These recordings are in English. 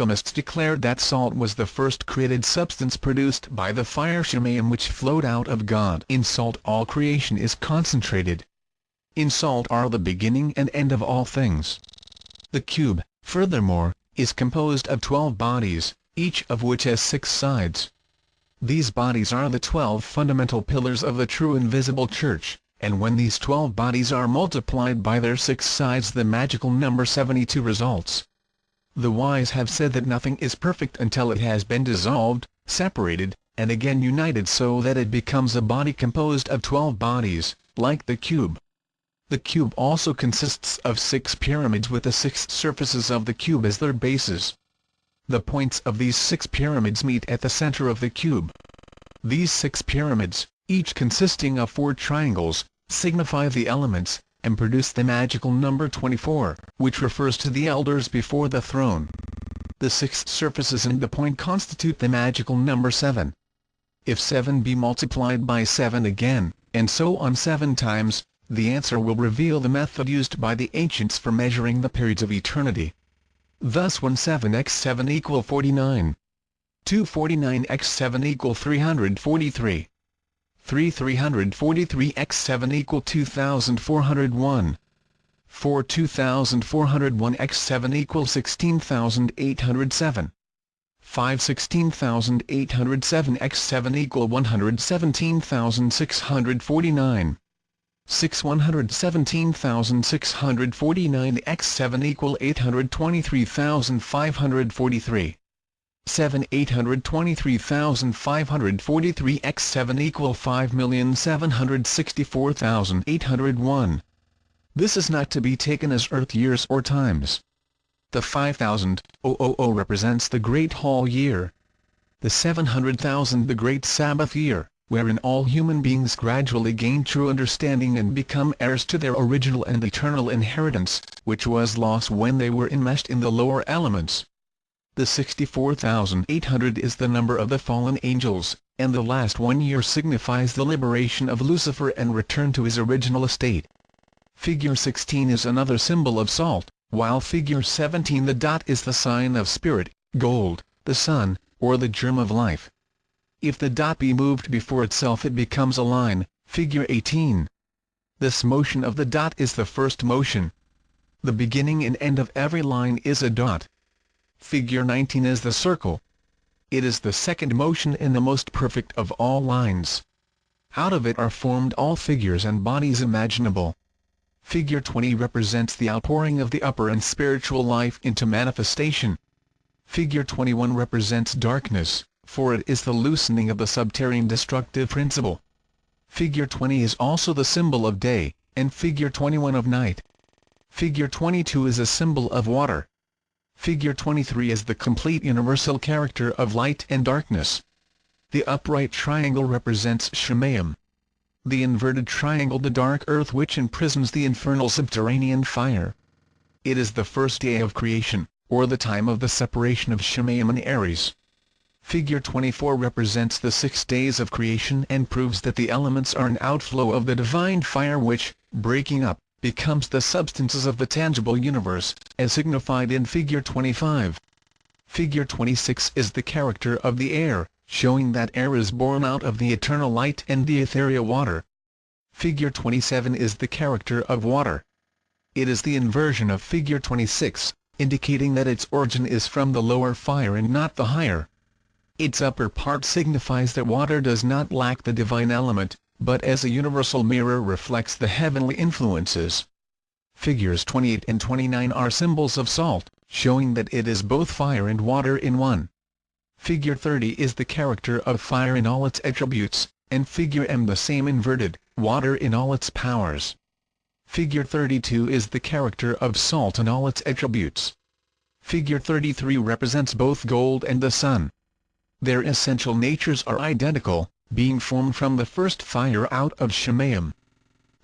alchemists declared that salt was the first created substance produced by the fire Shemayim which flowed out of God. In salt all creation is concentrated. In salt are the beginning and end of all things. The cube, furthermore, is composed of 12 bodies, each of which has 6 sides. These bodies are the 12 fundamental pillars of the true invisible church, and when these 12 bodies are multiplied by their 6 sides the magical number 72 results. The wise have said that nothing is perfect until it has been dissolved, separated, and again united so that it becomes a body composed of 12 bodies, like the cube. The cube also consists of 6 pyramids with the 6 surfaces of the cube as their bases. The points of these 6 pyramids meet at the center of the cube. These 6 pyramids, each consisting of 4 triangles, signify the elements, and produce the magical number 24, which refers to the elders before the throne. The 6 surfaces and the point constitute the magical number 7. If 7 be multiplied by 7 again, and so on 7 times, the answer will reveal the method used by the ancients for measuring the periods of eternity. Thus when 7x7 equal 49, 249x7 equal 343, 343x7 equal 2401, 2401x7 equal 16807, 16807x7 equal 117649, 117,649 x7 equal 823,543. 823,543 x7 equal 5,764,801. This is not to be taken as earth years or times. The 5,000 represents the Great Hall year. The 700,000 the Great Sabbath year, wherein all human beings gradually gain true understanding and become heirs to their original and eternal inheritance, which was lost when they were enmeshed in the lower elements. The 64,800 is the number of the fallen angels, and the last 1 year signifies the liberation of Lucifer and return to his original estate. Figure 16 is another symbol of salt, while figure 17 the dot is the sign of spirit, gold, the sun, or the germ of life. If the dot be moved before itself it becomes a line, figure 18. This motion of the dot is the first motion. The beginning and end of every line is a dot. Figure 19 is the circle. It is the second motion and the most perfect of all lines. Out of it are formed all figures and bodies imaginable. Figure 20 represents the outpouring of the upper and spiritual life into manifestation. Figure 21 represents darkness, for it is the loosening of the subterranean destructive principle. Figure 20 is also the symbol of day, and figure 21 of night. Figure 22 is a symbol of water. Figure 23 is the complete universal character of light and darkness. The upright triangle represents Shemayim. The inverted triangle the dark earth which imprisons the infernal subterranean fire. It is the first day of creation, or the time of the separation of Shemayim and Aries. Figure 24 represents the 6 days of creation and proves that the elements are an outflow of the divine fire which, breaking up, becomes the substances of the tangible universe, as signified in Figure 25. Figure 26 is the character of the air, showing that air is born out of the eternal light and the ethereal water. Figure 27 is the character of water. It is the inversion of Figure 26, indicating that its origin is from the lower fire and not the higher. Its upper part signifies that water does not lack the divine element, but as a universal mirror reflects the heavenly influences. Figures 28 and 29 are symbols of salt, showing that it is both fire and water in one. Figure 30 is the character of fire in all its attributes, and Figure M the same inverted, water in all its powers. Figure 32 is the character of salt in all its attributes. Figure 33 represents both gold and the sun. Their essential natures are identical, being formed from the first fire out of Shemayim.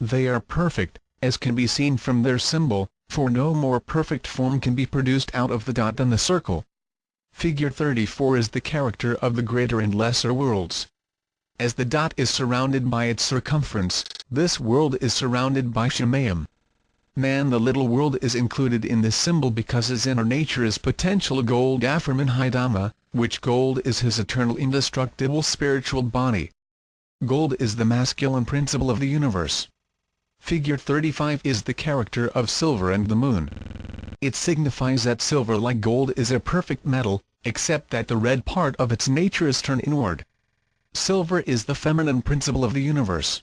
They are perfect, as can be seen from their symbol, for no more perfect form can be produced out of the dot than the circle. Figure 34 is the character of the greater and lesser worlds. As the dot is surrounded by its circumference, this world is surrounded by Shemayim. Man, the little world, is included in this symbol because his inner nature is potential gold Dhamma, which gold is his eternal indestructible spiritual body. Gold is the masculine principle of the universe. Figure 35 is the character of silver and the moon. It signifies that silver, like gold, is a perfect metal, except that the red part of its nature is turned inward. Silver is the feminine principle of the universe.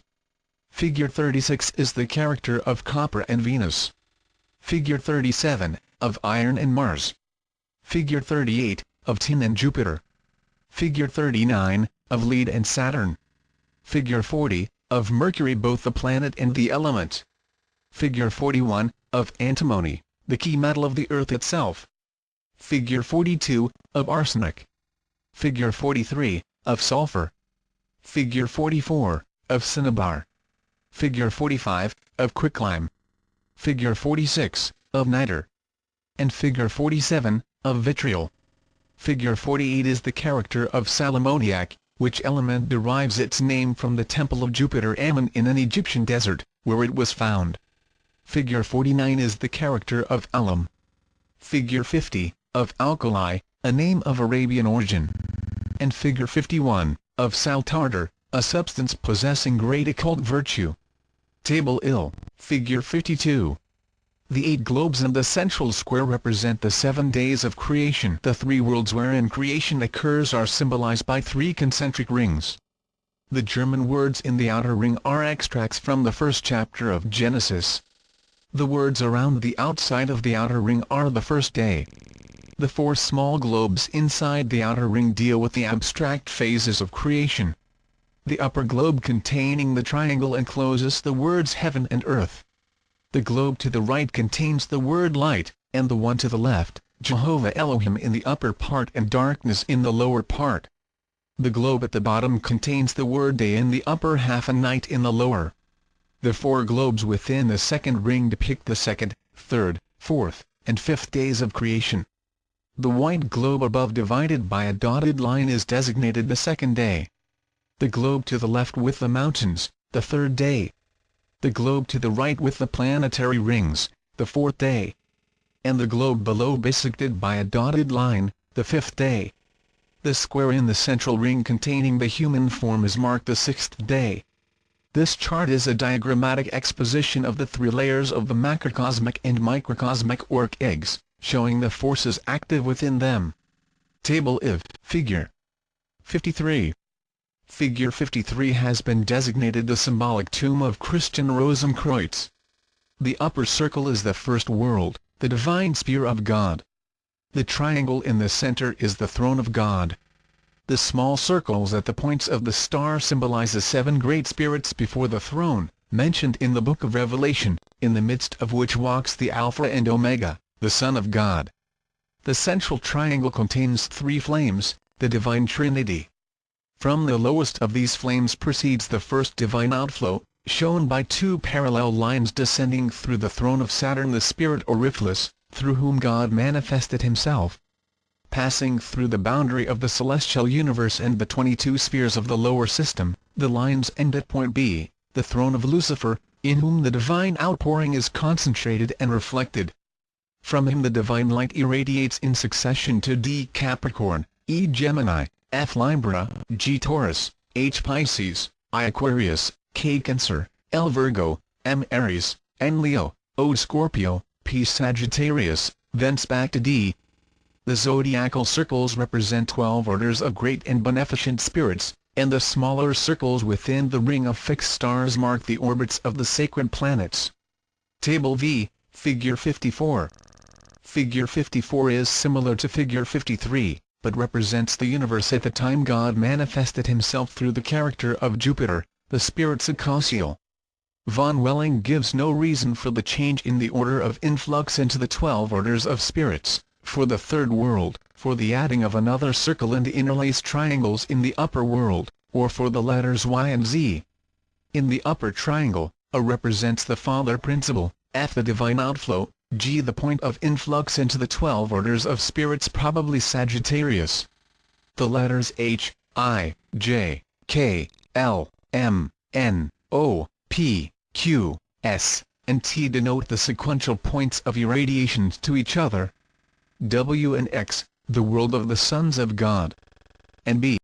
Figure 36 is the character of copper and Venus. Figure 37, of iron and Mars. Figure 38, of tin and Jupiter. Figure 39, of lead and Saturn. Figure 40, of Mercury, both the planet and the element. Figure 41, of antimony, the key metal of the earth itself. Figure 42, of arsenic. Figure 43, of sulfur. Figure 44, of cinnabar. Figure 45, of quicklime. Figure 46, of niter. And figure 47, of vitriol. Figure 48 is the character of sal ammoniac, which element derives its name from the temple of Jupiter Ammon in an Egyptian desert, where it was found. Figure 49 is the character of alum. Figure 50, of alkali, a name of Arabian origin. And figure 51, of sal tartar, a substance possessing great occult virtue. Table Il, figure 52. The 8 globes and the central square represent the 7 days of creation. The 3 worlds wherein creation occurs are symbolized by 3 concentric rings. The German words in the outer ring are extracts from the first chapter of Genesis. The words around the outside of the outer ring are the first day. The 4 small globes inside the outer ring deal with the abstract phases of creation. The upper globe containing the triangle encloses the words heaven and earth. The globe to the right contains the word light, and the one to the left, Jehovah Elohim, in the upper part and darkness in the lower part. The globe at the bottom contains the word day in the upper half and night in the lower. The 4 globes within the second ring depict the second, third, fourth, and fifth days of creation. The white globe above, divided by a dotted line, is designated the second day. The globe to the left with the mountains, the third day. The globe to the right with the planetary rings, the fourth day. And the globe below, bisected by a dotted line, the fifth day. The square in the central ring containing the human form is marked the sixth day. This chart is a diagrammatic exposition of the 3 layers of the macrocosmic and microcosmic orc eggs, showing the forces active within them. Table IV, figure 53. Figure 53 has been designated the symbolic tomb of Christian Rosenkreuz. The upper circle is the first world, the divine spear of God. The triangle in the center is the throne of God. The small circles at the points of the star symbolize the 7 great spirits before the throne, mentioned in the book of Revelation, in the midst of which walks the Alpha and Omega, the Son of God. The central triangle contains 3 flames, the Divine Trinity. From the lowest of these flames proceeds the first divine outflow, shown by 2 parallel lines descending through the throne of Saturn, the spirit Oriphalus, through whom God manifested himself. Passing through the boundary of the celestial universe and the 22 spheres of the lower system, the lines end at point B, the throne of Lucifer, in whom the divine outpouring is concentrated and reflected. From him the divine light irradiates in succession to D Capricorn, E Gemini, F Libra, G Taurus, H Pisces, I Aquarius, K Cancer, L Virgo, M Aries, N Leo, O Scorpio, P Sagittarius, thence back to D. The zodiacal circles represent 12 orders of great and beneficent spirits, and the smaller circles within the ring of fixed stars mark the orbits of the sacred planets. Table V, figure 54. Figure 54 is similar to figure 53, but represents the universe at the time God manifested himself through the character of Jupiter, the spirit Succosial. Von Welling gives no reason for the change in the order of influx into the 12 orders of spirits, for the third world, for the adding of another circle and the interlaced triangles in the upper world, or for the letters Y and Z. In the upper triangle, A represents the father principle, F the divine outflow, G the point of influx into the 12 orders of spirits, probably Sagittarius. The letters H, I, J, K, L, M, N, O, P, Q, S, and T denote the sequential points of irradiations to each other. W and X, the world of the sons of God, and B,